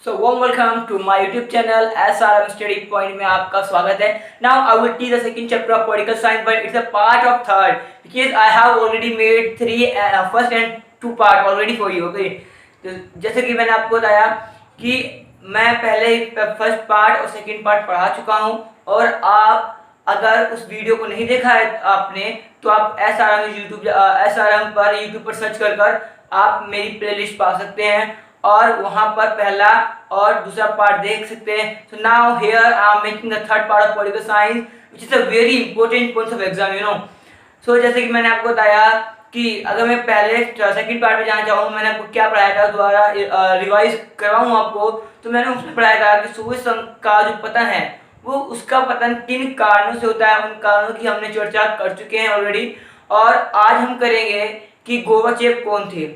So warm welcome to my YouTube channel SRM Study Point में आपका स्वागत है. Now I will teach the second chapter of political science, but it's a part of third because I have already made first and two part already for you. Okay. तो जैसे कि मैंने आपको बताया कि मैं पहले फर्स्ट पार्ट और सेकंड पार्ट पढ़ा चुका हूँ और आप अगर उस वीडियो को नहीं देखा है आपने तो आप SRM पर यूट्यूब पर सर्च कर आप मेरी प्लेलिस्ट पा सकते हैं और वहां पर पहला और दूसरा पार्ट देख सकते हैं. So now here I am making the third part of political science which is a very important point of exam so जैसे कि मैंने आपको बताया कि अगर मैं पहले सेकंड पार्ट में जाना चाहूँ, मैंने आपको क्या पढ़ाया था दोबारा रिवाइज करवाऊँ आपको, तो मैंने उसमें पढ़ाया था कि सोवियत संघ का जो पतन है वो उसका पतन किन कारणों से होता है. उन कारणों की हमने चर्चा कर चुके हैं ऑलरेडी और आज हम करेंगे कि गोर्बाचेव कौन थे.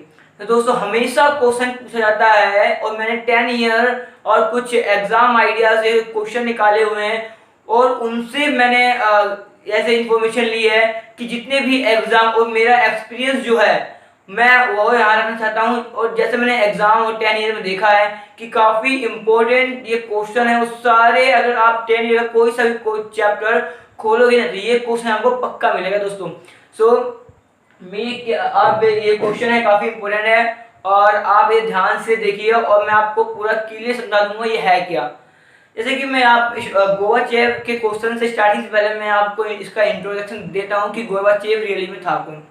तो दोस्तों हमेशा क्वेश्चन पूछा जाता है और मैंने 10 ईयर और कुछ एग्जाम आइडिया से क्वेश्चन निकाले हुए हैं और उनसे मैंने ऐसे इंफॉर्मेशन ली है कि जितने भी एग्जाम और मेरा एक्सपीरियंस जो है मैं वो यहाँ रखना चाहता हूँ. और जैसे मैंने एग्जाम और 10 ईयर में देखा है कि काफ़ी इम्पोर्टेंट ये क्वेश्चन है. वो सारे अगर आप 10 ईयर का कोई सा भी चैप्टर खोलोगे ना तो ये क्वेश्चन आपको पक्का मिलेगा दोस्तों. आप ये क्वेश्चन है काफी इंपोर्टेंट है और आप ये ध्यान से देखिए और मैं आपको पूरा क्लियर समझा दूंगा ये है क्या. जैसे कि मैं आप गोर्बाचेव के क्वेश्चन से स्टार्टिंग से पहले मैं आपको इसका इंट्रोडक्शन देता हूँ कि गोर्बाचेव रियली में था कौन.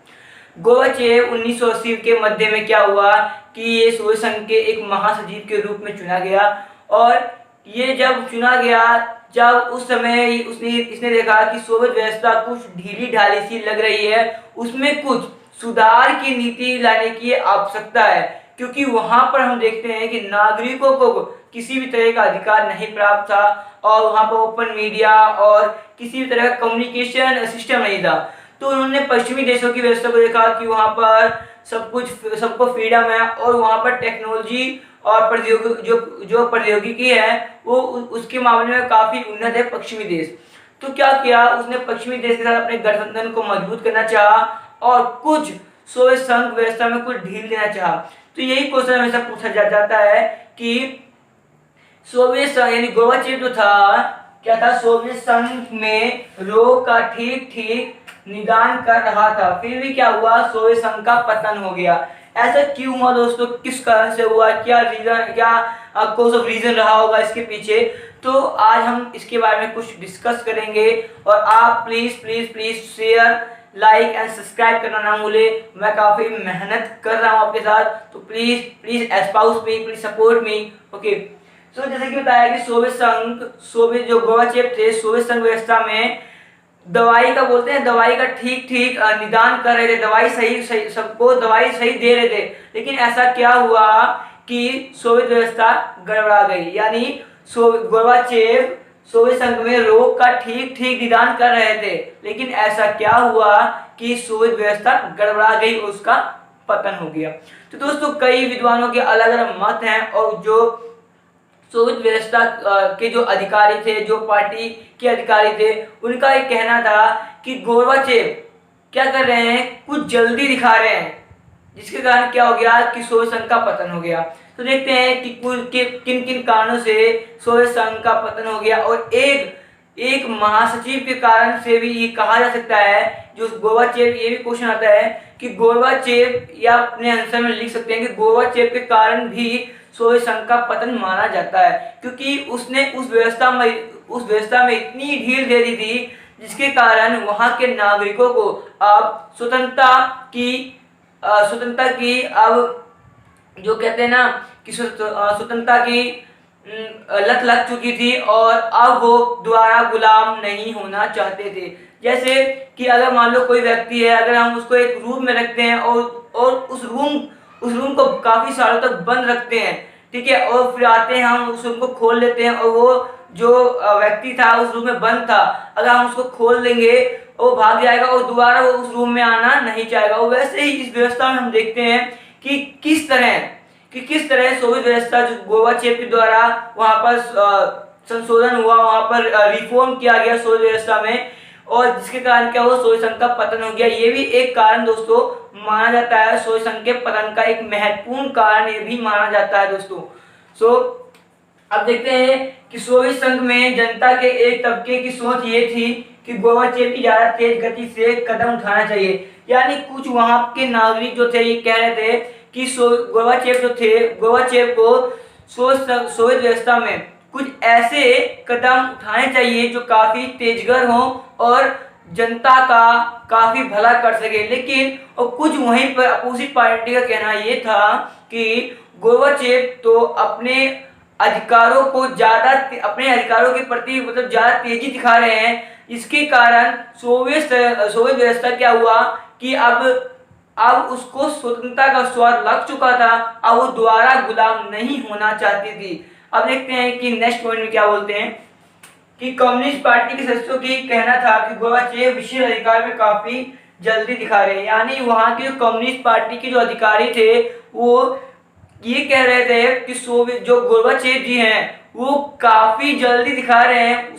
गोर्बाचेव 1980 के मध्य में क्या हुआ कि ये सोवियत संघ के एक महासचिव के रूप में चुना गया और ये जब चुना गया जब उस समय इसने देखा कि सोवियत व्यवस्था कुछ ढीली ढाली सी लग रही है, उसमें कुछ सुधार की नीति लाने की आवश्यकता है क्योंकि वहां पर हम देखते हैं कि नागरिकों को किसी भी तरह का अधिकार नहीं प्राप्त था और वहां पर ओपन मीडिया और किसी भी तरह का कम्युनिकेशन सिस्टम नहीं था. तो उन्होंने पश्चिमी देशों की व्यवस्था को देखा कि वहां पर सबको फ्रीडम है और वहां पर टेक्नोलॉजी और जो प्रौद्योगिकी है वो उसके मामले में काफी उन्नत है पश्चिमी देश. तो क्या किया उसने पश्चिमी देश के साथ अपने गठबंधन को मजबूत करना चाहा और कुछ सोवियत संघ व्यवस्था में कुछ ढील देना चाहा. तो यही क्वेश्चन हमेशा पूछा जाता है कि सोवियत संघ यानी गोर्बाचेव जो था क्या था, सोवियत संघ में रोग का ठीक निदान कर रहा था, फिर भी क्या हुआ, सोवियत संघ का पतन हो गया. ऐसा क्यों हुआ दोस्तों, किस कारण से हुआ, क्या कॉज ऑफ रीजन रहा होगा इसके पीछे, तो आज हम इसके बारे में कुछ डिस्कस करेंगे. और आप please share like and subscribe करना ना भूले. मैं काफी मेहनत कर रहा हूँ आपके साथ, तो please espouse me, please support me. Okay. So जैसे कि बताया कि सोवियत जो गोर्बाचेव थे सोवियत संघ व्यवस्था में दवाई का बोलते हैं, दवाई का ठीक निदान कर रहे थे, दवाई सही सबको दवाई सही दे रहे थे. लेकिन ऐसा क्या हुआ कि सोवियत व्यवस्था गड़बड़ा गई. यानी गोर्बाचेव सोवियत संघ में रोग का ठीक निदान कर रहे थे लेकिन ऐसा क्या हुआ कि सोवियत व्यवस्था गड़बड़ा गई और उसका पतन हो गया. तो दोस्तों कई विद्वानों के अलग मत हैं और जो सोवियत व्यवस्था के जो अधिकारी थे, जो पार्टी के अधिकारी थे, उनका एक कहना था कि गोर्बाचेव क्या कर रहे हैं, कुछ जल्दी दिखा रहे हैं जिसके कारण क्या हो गया कि सोवियत संघ का पतन हो गया. तो देखते हैं कि किन कारणों से सोवियत संघ का पतन हो गया. और एक महासचिव के कारण से भी ये कहा जा सकता है जो गोर्बाचेव, ये भी क्वेश्चन आता है कि गोर्बाचेव, या अपने आंसर में लिख सकते हैं कि गोर्बाचेव के कारण भी सोवियत संघ का पतन माना जाता है क्योंकि उसने उस व्यवस्था में इतनी ढील दे दी थी जिसके कारण वहां के नागरिकों को अब स्वतंत्रता की अब जो कहते हैं ना कि स्वतंत्रता की लत लग चुकी थी और अब वो दोबारा गुलाम नहीं होना चाहते थे. जैसे कि अगर मान लो कोई व्यक्ति है, अगर हम उसको एक रूम में रखते हैं और उस रूम को काफी सालों तक बंद रखते हैं, ठीक है, और फिर आते हैं हम उस रूम को खोल लेते हैं और वो जो व्यक्ति था उस रूम में बंद था, अगर हम उसको खोल देंगे वो भाग जाएगा और दोबारा वो उस रूम में आना नहीं चाहेगा. और वैसे ही इस व्यवस्था में हम देखते हैं कि किस तरह सोवियत व्यवस्था जो गोर्बाचेव के द्वारा वहां पर संशोधन हुआ, वहां पर रिफॉर्म किया गया सोवियत व्यवस्था में और जिसके कारण क्या हुआ, सोवियत संघ का पतन हो गया. ये भी एक कारण दोस्तों माना जाता है, सोवियत संघ के पतन का एक महत्वपूर्ण कारण ये भी माना जाता है दोस्तों. अब देखते हैं कि सोवियत संघ में जनता के एक तबके की सोच ये थी कि गोरबाचेव की ज्यादा तेज गति से कदम उठाना चाहिए। यानी कुछ वहां के नागरिक जो थे ये कह रहे थे कि गोरबाचेव जो थे, गोरबाचेव को सोवियत व्यवस्था में कुछ ऐसे कदम उठाने चाहिए जो काफी तेजगर हो और जनता का काफी भला कर सके। लेकिन और कुछ वहीं पर अपोजिट पार्टी का कहना ये था कि गोरबाचेव तो अपने अधिकारों के प्रति मतलब ज्यादा तेजी दिखा रहे हैं। इसके कारण सोवियत व्यवस्था क्या हुआ कि अब उसको स्वतंत्रता का स्वाद लग चुका था। अब वो दोबारा गुलाम नहीं होना चाहती थी। अब देखते हैं कि नेक्स्ट पॉइंट में क्या बोलते हैं कि कम्युनिस्ट पार्टी के सदस्यों की कहना था कि गोरबाचेव विशेष अधिकार में काफी जल्दी दिखा रहे हैं। यानी वहां के कम्युनिस्ट पार्टी के जो अधिकारी थे वो ये कह रहे थे कि सोवियत जो गोरबाचेव जी हैं वो काफी जल्दी दिखा रहे हैं,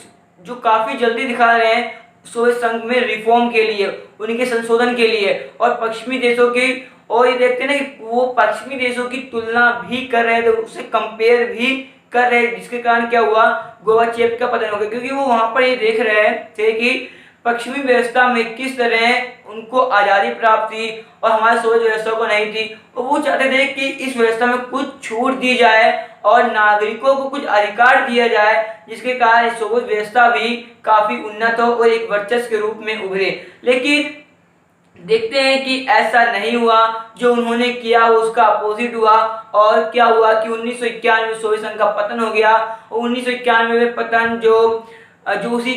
सोवियत संघ में रिफॉर्म के लिए, उनके संशोधन के लिए। और पश्चिमी देशों की और ये देखते हैं ना कि वो पश्चिमी देशों की तुलना भी कर रहे थे, उससे कंपेयर भी कर रहे, जिसके कारण क्या हुआ, गोरबाचेव का पतन हो गया। क्योंकि वो वहां पर ये देख रहे थे कि पश्चिमी व्यवस्था में किस तरह उनको आज़ादी प्राप्त थी और हमारे सोवियत व्यवस्था को नहीं थी। और वो चाहते थे कि इस व्यवस्था में कुछ छूट दी जाए और नागरिकों को कुछ अधिकार दिया जाए, जिसके कारण सोवियत व्यवस्था भी काफी उन्नत हो और एक वर्चस्व के रूप में उभरे। लेकिन देखते हैं कि ऐसा नहीं हुआ, जो उन्होंने किया उसका अपोजिट हुआ। और क्या हुआ कि 1991 में सोवियत संघ का पतन हो गया। और 1991 में पतन जो उसी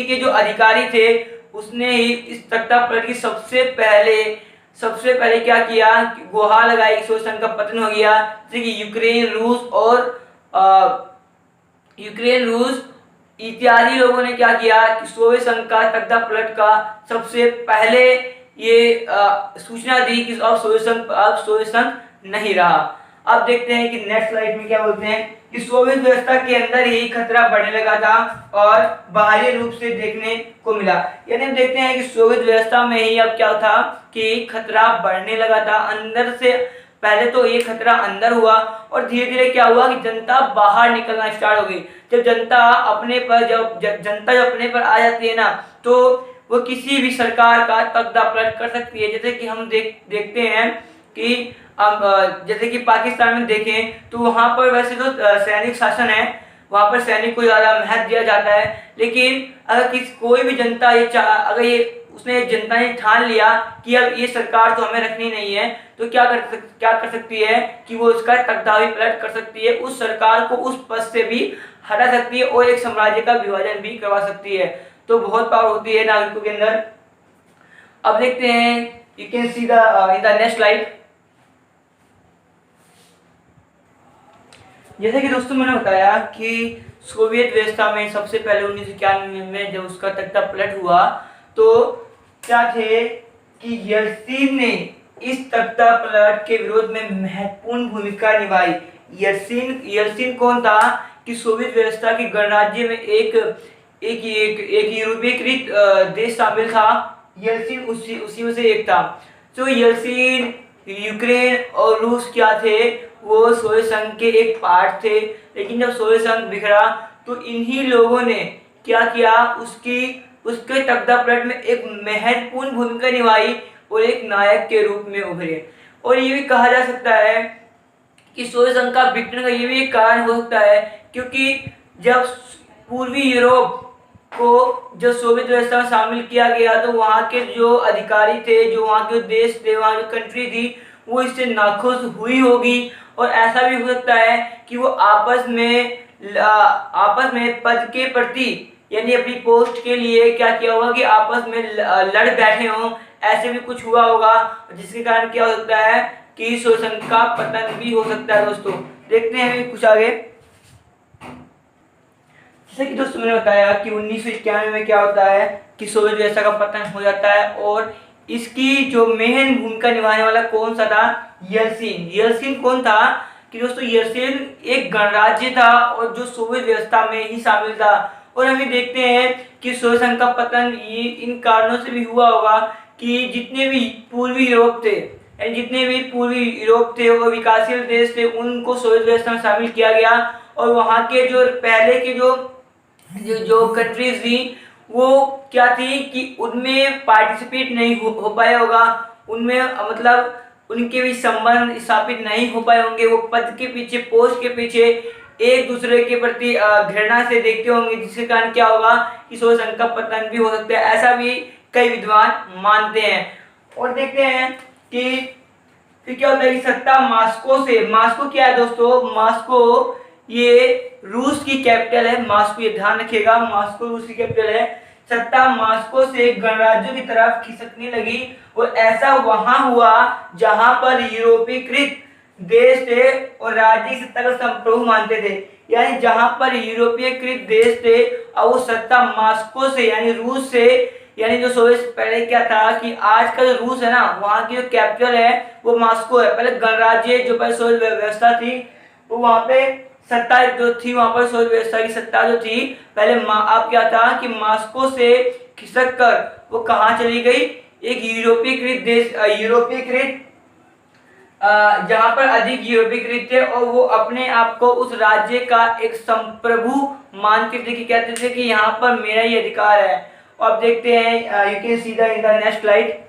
के जो अधिकारी थे उसने ही इस तख्ता पलट की सबसे पहले क्या किया, गुहार लगाई, सोवियत संघ का पतन हो गया। जैसे कि यूक्रेन रूस इत्यादि लोगों ने क्या किया कि सोवियत संघ का तख्ता पलट का सबसे पहले ये सूचना दी कि अब सोवियत संघ नहीं रहा। अब देखते हैं कि नेक्स्ट स्लाइड में क्या बोलते हैं कि सोवियत व्यवस्था के अंदर ही खतरा बढ़ने लगा था और बाहरी रूप से देखने को मिला। यानी हम देखते हैं कि सोवियत व्यवस्था में ही अब क्या था कि खतरा बढ़ने लगा था अंदर से। पहले तो ये खतरा अंदर हुआ और धीरे धीरे क्या हुआ कि जनता बाहर निकलना स्टार्ट हो गई। जब जनता जब अपने पर आ जाती है ना, तो वो किसी भी सरकार का तख्ता पलट कर सकती है। जैसे कि हम देखते हैं कि जैसे कि पाकिस्तान में देखें तो वहां पर वैसे तो सैनिक शासन है, वहां पर सैनिक को ज्यादा महत्व दिया जाता है। लेकिन अगर कोई भी जनता जनता ने ठान लिया कि अब ये सरकार तो हमें रखनी नहीं है, तो क्या कर सकती है कि वो उसका तख्ता भी पलट कर सकती है, उस सरकार को उस पद से भी हटा सकती है और एक साम्राज्य का विभाजन भी करवा सकती है। तो बहुत पावर होती है नागरिकों के अंदर। अब देखते हैं, you can see in the next slide. जैसे कि दोस्तों मैंने बताया कि सोवियत व्यवस्था में सबसे पहले 1991 में जब उसका तख्ता पलट हुआ तो क्या थे कि यल्सिन ने इस तख्ता पलट के विरोध में महत्वपूर्ण भूमिका निभाई। यल्सिन कौन था कि सोवियत व्यवस्था के गणराज्य में एक यूरोपीयकृत देश शामिल था। यल्सिन उसी में से एक था। तो यल्सिन, यूक्रेन और रूस क्या थे, वो सोवियत संघ के एक पार्ट थे। लेकिन जब सोवियत संघ बिखरा तो इन्हीं लोगों ने क्या किया, उसके तख्ता पलट में एक महत्वपूर्ण भूमिका निभाई और एक नायक के रूप में उभरे। और ये भी कहा जा सकता है कि सोवियत संघ का बिखरने का ये भी एक कारण हो सकता है, क्योंकि जब पूर्वी यूरोप को जो सोवियत व्यवस्था में शामिल किया गया तो वहाँ के जो अधिकारी थे, जो वहाँ के देश थे, वहाँ जो कंट्री थी, वो इससे नाखुश हुई होगी। और ऐसा भी हो सकता है कि वो आपस में पद के प्रति यानी अपनी पोस्ट के लिए क्या किया होगा कि आपस में लड़ बैठे हों, ऐसे भी कुछ हुआ होगा, जिसके कारण क्या हो सकता है कि सोवियत संघ का पतन भी हो सकता है। दोस्तों देखते हैं कुछ आगे। जैसे कि दोस्तों मैंने बताया कि 1991 में क्या होता है कि सोवियत व्यवस्था का पतन हो जाता है और इसकी जो मेन भूमिका निभाने वाला कौन सा था, यल्सिन कौन था कि दोस्तों यल्सिन एक गणराज्य था और जो सोवियत व्यवस्था में ही शामिल था। और हम देखते हैं कि सोवियत संघ का पतन इन कारणों से भी हुआ होगा कि जितने भी पूर्वी यूरोप थे, यानी जितने भी पूर्वी यूरोप थे और विकासशील देश थे उनको सोवियत व्यवस्था में शामिल किया गया। और वहाँ के जो पहले के जो कंट्रीज थी वो क्या थी कि उनमें पार्टिसिपेट नहीं हो पाया होगा, उनमें मतलब उनके भी संबंध स्थापित नहीं हो पाए होंगे, वो पद के पीछे पोस्ट के पीछे एक दूसरे के प्रति घृणा से देखते होंगे, जिसके कारण क्या होगा कि सोवियत संघ का पतन भी हो सकता है, ऐसा भी कई विद्वान मानते हैं। और देखते हैं कि फिर क्या होता है कि सत्ता मास्को से, मास्को क्या है दोस्तों, मास्को ये रूस की कैपिटल है, मास्को ये ध्यान रखिएगा, मास्को रूस की कैपिटल है। सत्ता मास्को से गणराज्यों की तरफ खिसकने लगी और ऐसा वहां हुआ जहां पर यूरोपीकृत देश थे और राज्य सत्ता का संप्रभु मानते थे। यानी जहां पर यूरोपीकृत देश थे और वो सत्ता मास्को से यानी रूस से, यानी जो सोवियत पहले क्या था कि आज का जो रूस है ना वहाँ की जो कैपिटल है वो मास्को है। पहले गणराज्य जो पहले सोवियत व्यवस्था थी वो वहाँ पे सत्ता जो थी, वहाँ पर सोवियत व्यवस्था की सत्ता जो थी पहले अब क्या था कि मास्को से खिसक कर वो कहाँ चली गई, एक यूरोपीकृत देश, यूरोपीकृत जहां पर अधिक यूरोपीकृत थे और वो अपने आप को उस राज्य का एक संप्रभु मानते थे कि कहते थे कि यहाँ पर मेरा ही अधिकार है। और अब देखते हैं you can see the in the next slide.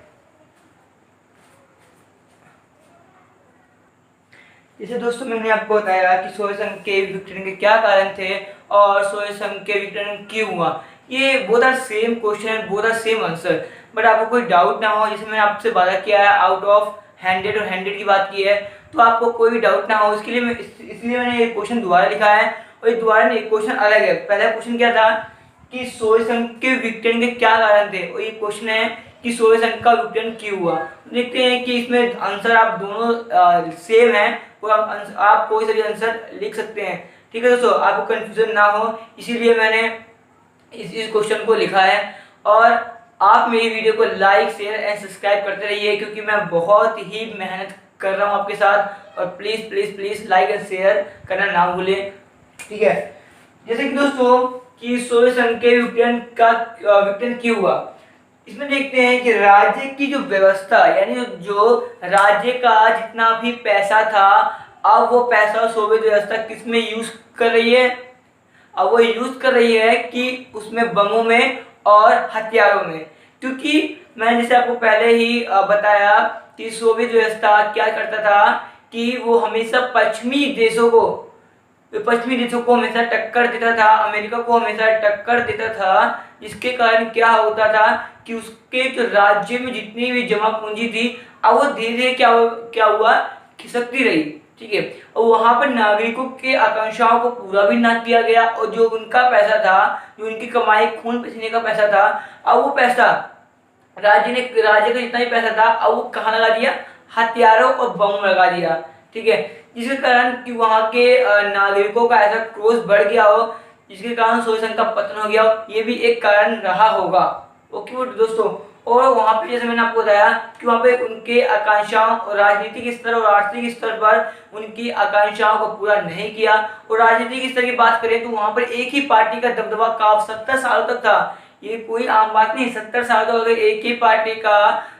जैसे दोस्तों मैंने आपको बताया कि सोवियत संघ के विघटन के क्या कारण थे और सोवियत संघ के विघटन क्यों हुआ, ये both are same question, both are same answer. But आपको कोई डाउट ना हो, जैसे मैंने आपसे वादा किया है आउट ऑफ 100 और 100 की बात की है, तो आपको कोई भी डाउट ना हो इसके लिए इसलिए मैंने ये क्वेश्चन दोबारा लिखा है। और ये दोबारा नहीं, क्वेश्चन अलग है। पहला क्वेश्चन क्या था कि सोवियत संघ के विघटन के क्या कारण थे, और ये क्वेश्चन है कि सोवियत संघ का विघटन क्यों हुआ। देखते हैं कि इसमें आंसर आप दोनों सेम है, तो आप कोई सा भी आंसर लिख सकते हैं। ठीक है दोस्तों, आपको कंफ्यूजन ना हो इसीलिए मैंने इस क्वेश्चन को लिखा है। और आप मेरी वीडियो को लाइक शेयर एंड सब्सक्राइब करते रहिए क्योंकि मैं बहुत ही मेहनत कर रहा हूँ आपके साथ। और please please please like and share करना ना भूलें, ठीक है। जैसे कि दोस्तों कि सोवियत संघ के विघटन क्यों हुआ, इसमें देखते हैं कि राज्य की जो व्यवस्था यानी जो राज्य का जितना भी पैसा था, अब वो पैसा सोवियत व्यवस्था किस में यूज कर रही है, अब वो यूज कर रही है कि उसमें बमों में और हथियारों में। क्योंकि मैंने जैसे आपको पहले ही बताया कि सोवियत व्यवस्था क्या करता था कि वो हमेशा पश्चिमी देशों को हमेशा टक्कर देता था, अमेरिका को हमेशा टक्कर देता था, जिसके कारण क्या होता था कि उसके जो राज्य में जितनी भी जमा पूंजी थी अब वो धीरे धीरे क्या हुआ खिसकती रही, ठीक है। और वहां पर नागरिकों के आकांक्षाओं को पूरा भी ना किया गया और जो उनका पैसा था, जो उनकी कमाई खून पसीने का पैसा था, अब वो पैसा राज्य का जितना भी पैसा था अब वो कहाँ लगा दिया, हथियारों और बम लगा दिया, ठीक है। जिसके कारण कि वहाँ के नागरिकों का ऐसा क्रोध बढ़ गया हो, जिसके कारण सोवियत संघ का पतन हो गया हो, ये भी एक कारण रहा होगा। ओके दोस्तों, और वहाँ पे जैसे मैंने आपको बताया कि वहाँ पे उनके आकांक्षाओं और राजनीतिक स्तर और आर्थिक स्तर पर उनकी आकांक्षाओं को पूरा नहीं किया। और राजनीतिक स्तर की बात करें तो वहाँ पर एक ही पार्टी का दबदबा काफ 70 सालों तक था, ये कोई आम बात नहीं। 70 साल तक अगर एक ही पार्टी का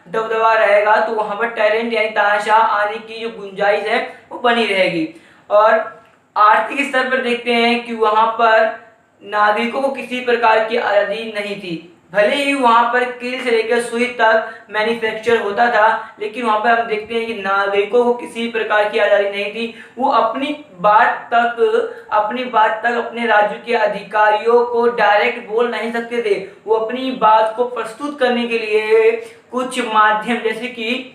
दबदबा रहेगा तो वहां पर टैलेंट यानी तानाशाह आने की जो गुंजाइश है वो बनी रहेगी। और आर्थिक स्तर पर देखते हैं कि वहां पर नागरिकों को किसी प्रकार की आज़ादी नहीं थी। भले ही वहां पर कील से लेकर सुई तक मैन्युफैक्चर होता था, लेकिन वहां पर हम देखते हैं कि नागरिकों को किसी प्रकार की आज़ादी नहीं थी। वो अपनी बात तक अपने राज्य के अधिकारियों को डायरेक्ट बोल नहीं सकते थे। वो अपनी बात को प्रस्तुत करने के लिए कुछ माध्यम जैसे कि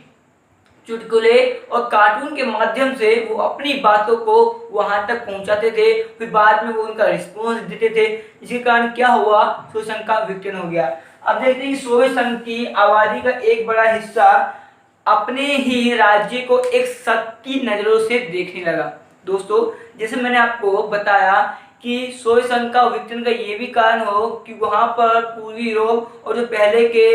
चुटकुले और कार्टून के माध्यम से वो अपनी बातों को वहां तक पहुंचाते थे, फिर बाद में वो उनका रिस्पॉन्स देते थे। इसी कारण क्या हुआ, सोवियत संघ का विघटन हो गया। अब देखते हैं कि सोवियत संघ की आबादी का एक बड़ा हिस्सा अपने ही राज्य को एक शक की नजरों से देखने लगा। दोस्तों जैसे मैंने आपको बताया कि सोवियत संघ का विघटन का ये भी कारण हो कि वहां पर पूर्वी यूरोप और जो पहले के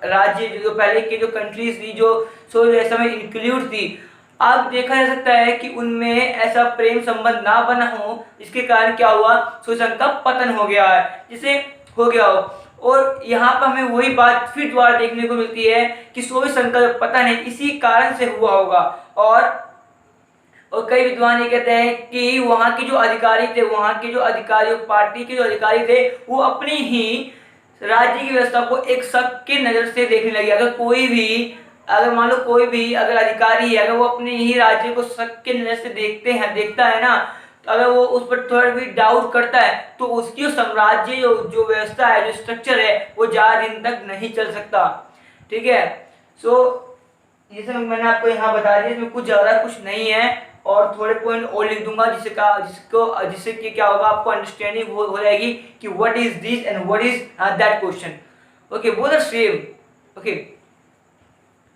राज्य जो पहले के जो कंट्रीज थी जो सोवियत में इंक्लूड थी, अब देखा जा सकता है कि उनमें ऐसा प्रेम संबंध ना बना हो, इसके कारण क्या हुआ, सोवियत संघ का पतन हो गया है, जिसे हो गया हो। और यहाँ पर हमें वही बात फिर दोबारा देखने को मिलती है कि सोवियत संघ का पतन है इसी कारण से हुआ होगा। और कई विद्वान ये कहते हैं कि वहाँ के जो अधिकारी थे, वहाँ के जो अधिकारी, पार्टी के जो अधिकारी थे, वो अपनी ही राज्य की व्यवस्था को एक शक के नज़र से देखने लगे। अगर मान लो कोई भी अगर अधिकारी है, अगर वो अपने ही राज्य को शक के नज़र से देखता है ना, तो अगर वो उस पर थोड़ा भी डाउट करता है तो उसकी जो साम्राज्य जो व्यवस्था है, जो स्ट्रक्चर है, वो ज़्यादा दिन तक नहीं चल सकता। ठीक है। सो ये सब मैंने आपको यहाँ बता दिया, इसमें कुछ ज़्यादा कुछ नहीं है और थोड़े पॉइंट और लिख दूंगा जिससे कि क्या होगा, आपको अंडरस्टैंडिंग हो जाएगी कि what is this and what is that question. Okay, both are same. Okay,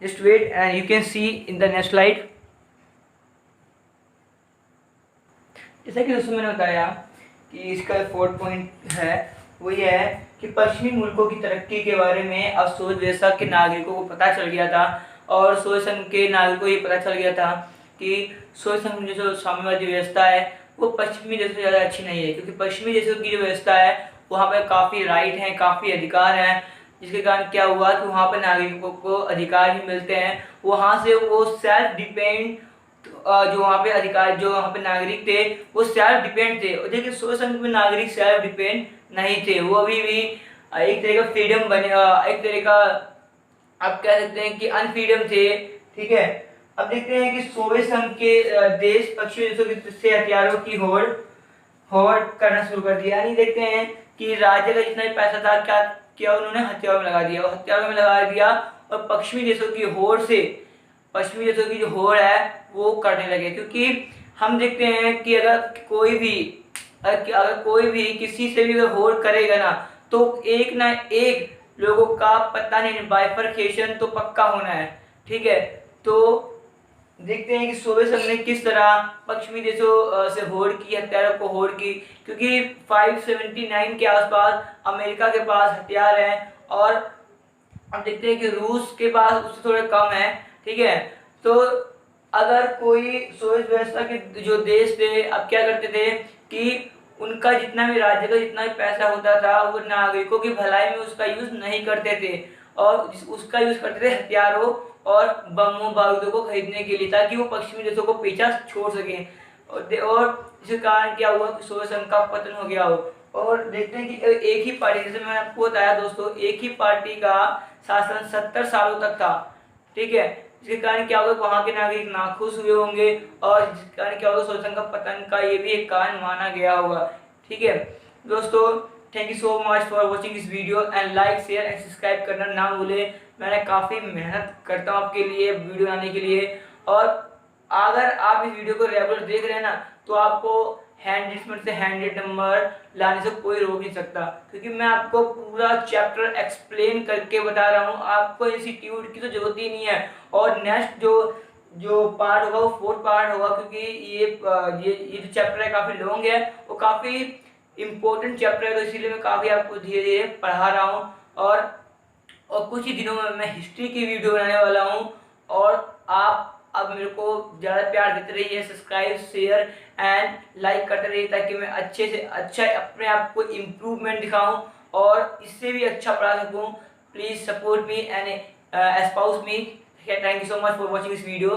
just wait and you can see in the next slide. जैसा कि दोस्तों मैंने बताया कि इसका फोर्थ पॉइंट है वो ये है कि पश्चिमी मुल्कों की तरक्की के बारे में अब सोवियत व्यवस्था के नागरिकों को पता चल गया था और सोवियत संघ के नागरिकों को ये पता चल गया था कि सोवियत संघ में जो साम्यवादी व्यवस्था है वो पश्चिमी देशों से ज़्यादा अच्छी नहीं है, क्योंकि पश्चिमी देशों की जो व्यवस्था है वहाँ पर काफ़ी राइट हैं, काफ़ी अधिकार हैं, जिसके कारण क्या हुआ कि वहाँ पर नागरिकों को अधिकार ही मिलते हैं। वहाँ से वो सेल्फ डिपेंड, जो वहाँ पे अधिकार, जो वहाँ पे नागरिक थे वो सेल्फ डिपेंड थे। और देखिए सोवियत संघ में नागरिक सेल्फ डिपेंड नहीं थे, वो अभी भी एक तरह का फ्रीडम बने, एक तरह का आप कह सकते हैं कि अनफ्रीडम थे। ठीक है। अब देखते हैं कि सोवियत संघ के देश पश्चिमी देशों से हथियारों की होड़ करना शुरू कर दिया। यानी देखते हैं कि राज्य का जितना भी पैसा था क्या किया उन्होंने हथियारों में लगा दिया, और हथियारों में लगा दिया और पश्चिमी देशों की जो होड़ है वो करने लगे। क्योंकि हम देखते हैं कि अगर कोई भी किसी से भी होड़ करेगा ना तो एक ना एक लोगों का पता नहीं, बाइफरकेशन तो पक्का होना है। ठीक है। तो देखते हैं कि सोवियत संघ ने किस तरह पश्चिमी देशों से होड़ की, हथियारों को होड़ की, क्योंकि 579 के आसपास अमेरिका के पास हथियार हैं और अब देखते हैं कि रूस के पास उससे थोड़े कम है। ठीक है। तो अगर कोई सोवियत व्यवस्था के जो देश थे अब क्या करते थे कि उनका जितना भी राज्य का जितना भी पैसा होता था वो नागरिकों की भलाई में उसका यूज नहीं करते थे और उसका यूज करते थे हथियारों और बमों बारूदों को खरीदने के लिए, ताकि वो पश्चिमी देशों को पीछा छोड़ सकें। और इसके कारण क्या हुआ कि सोवियत संघ का पतन हो गया हो। और देखते हैं कि एक ही पार्टी, जैसे मैंने आपको बताया दोस्तों, एक ही पार्टी का शासन 70 सालों तक था। ठीक है। जिसके कारण क्या होगा, वहाँ के नागरिक नाखुश हुए होंगे और जिसके कारण क्या होगा, सोवियत संघ का पतन का ये भी एक कारण माना गया होगा। ठीक है दोस्तों, thank you so much for watching this video and like share and subscribe करना ना भूले। मैंने काफ़ी मेहनत करता हूँ आपके लिए वीडियो बनाने के लिए, और अगर आप इस वीडियो को रेगुलर देख रहे हैं ना तो आपको 100 से 100 नंबर लाने से कोई रोक नहीं सकता, क्योंकि मैं आपको पूरा चैप्टर एक्सप्लेन करके बता रहा हूँ। आपको इंस्टीट्यूट की तो जरूरत ही नहीं है। और नेक्स्ट जो पार्ट होगा वो 4th पार्ट होगा, क्योंकि ये जो चैप्टर है काफ़ी लॉन्ग है, वो काफ़ी इम्पोर्टेंट चैप्टर है, तो इसीलिए मैं काफ़ी आपको धीरे धीरे पढ़ा रहा हूँ। और कुछ ही दिनों में मैं हिस्ट्री की वीडियो बनाने वाला हूँ, और आप अब मेरे को ज़्यादा प्यार देते रहिए, सब्सक्राइब शेयर एंड लाइक करते रहिए, ताकि मैं अच्छे से अच्छा अपने आप को इम्प्रूवमेंट दिखाऊं और इससे भी अच्छा पढ़ा सकूं। Please support me and espouse me. Thank you so much for watching this video.